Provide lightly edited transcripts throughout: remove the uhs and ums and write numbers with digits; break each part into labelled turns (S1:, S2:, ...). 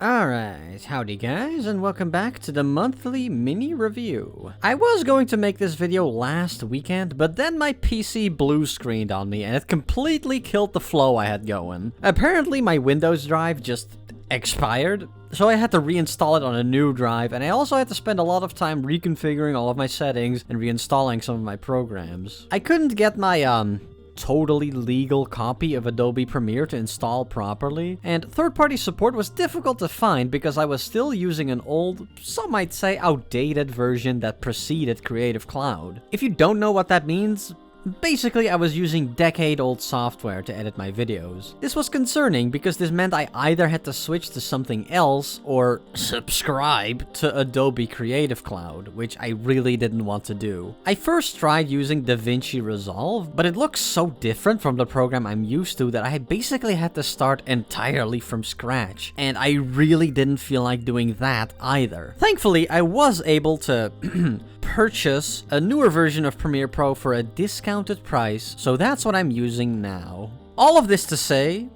S1: Alright, howdy guys, and welcome back to the monthly mini review. I was going to make this video last weekend, but then my PC blue screened on me and it completely killed the flow I had going. Apparently my Windows drive just expired, so I had to reinstall it on a new drive, and I also had to spend a lot of time reconfiguring all of my settings and reinstalling some of my programs. I couldn't get my, totally legal copy of Adobe Premiere to install properly, and third-party support was difficult to find because I was still using an old, some might say outdated version that preceded Creative Cloud. If you don't know what that means, basically, I was using decade-old software to edit my videos. This was concerning because this meant I either had to switch to something else or subscribe to Adobe Creative Cloud, which I really didn't want to do. I first tried using DaVinci Resolve, but it looks so different from the program I'm used to that I basically had to start entirely from scratch, and I really didn't feel like doing that either. Thankfully, I was able to purchase a newer version of Premiere Pro for a discounted price, so that's what I'm using now. All of this to say,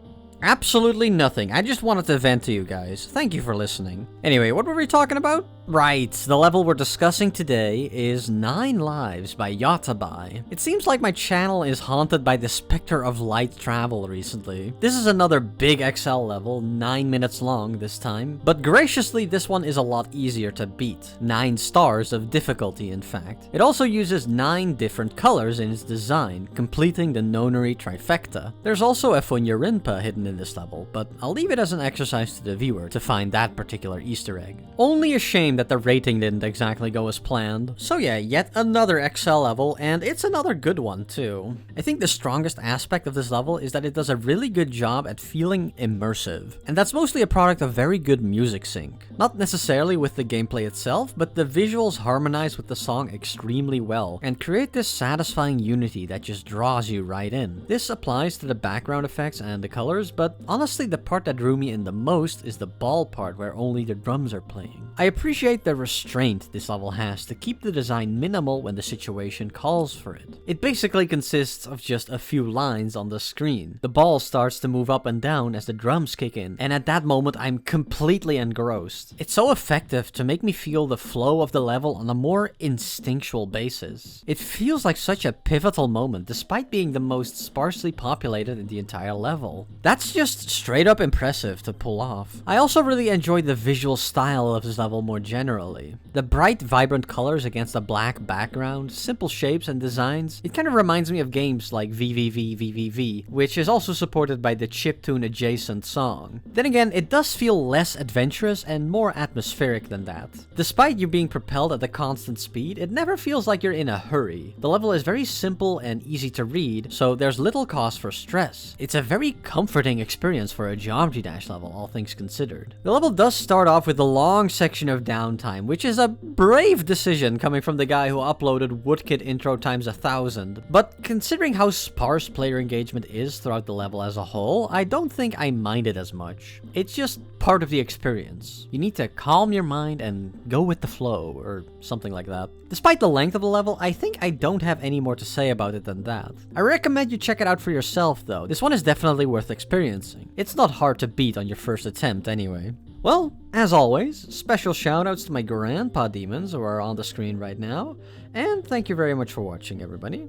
S1: absolutely nothing. I just wanted to vent to you guys. Thank you for listening. Anyway, what were we talking about? Right, the level we're discussing today is 9 Lives by Yottabye. It seems like my channel is haunted by the specter of light travel recently. This is another big XL level, 9 minutes long this time, but graciously this one is a lot easier to beat. 9 stars of difficulty, in fact. It also uses 9 different colors in its design, completing the nonary trifecta. There's also a Funyarinpa hidden in this level, but I'll leave it as an exercise to the viewer to find that particular Easter egg. Only a shame that the rating didn't exactly go as planned. So yeah, yet another XL level, and it's another good one too. I think the strongest aspect of this level is that it does a really good job at feeling immersive, and that's mostly a product of very good music sync. Not necessarily with the gameplay itself, but the visuals harmonize with the song extremely well, and create this satisfying unity that just draws you right in. This applies to the background effects and the colors, but honestly the part that drew me in the most is the ball part where only the drums are playing. I appreciate the restraint this level has to keep the design minimal when the situation calls for it. It basically consists of just a few lines on the screen. The ball starts to move up and down as the drums kick in, and at that moment I'm completely engrossed. It's so effective to make me feel the flow of the level on a more instinctual basis. It feels like such a pivotal moment despite being the most sparsely populated in the entire level. That's just straight up impressive to pull off. I also really enjoy the visual style of this level more generally. The bright, vibrant colors against a black background, simple shapes and designs, it kind of reminds me of games like VVV, which is also supported by the chiptune adjacent song. Then again, it does feel less adventurous and more atmospheric than that. Despite you being propelled at a constant speed, it never feels like you're in a hurry. The level is very simple and easy to read, so there's little cause for stress. It's a very comforting experience for a Geometry Dash level, all things considered. The level does start off with a long section of downtime, which is a brave decision coming from the guy who uploaded Woodkit intro times 1,000. But considering how sparse player engagement is throughout the level as a whole, I don't think I mind it as much. It's just part of the experience. You need to calm your mind and go with the flow, or something like that. Despite the length of the level, I think I don't have any more to say about it than that. I recommend you check it out for yourself though. This one is definitely worth experiencing. It's not hard to beat on your first attempt anyway. Well, as always, special shoutouts to my grandpa demons who are on the screen right now, and thank you very much for watching, everybody.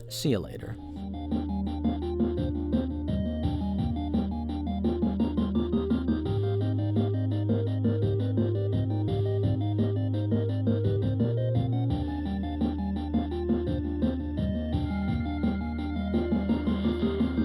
S1: See you later.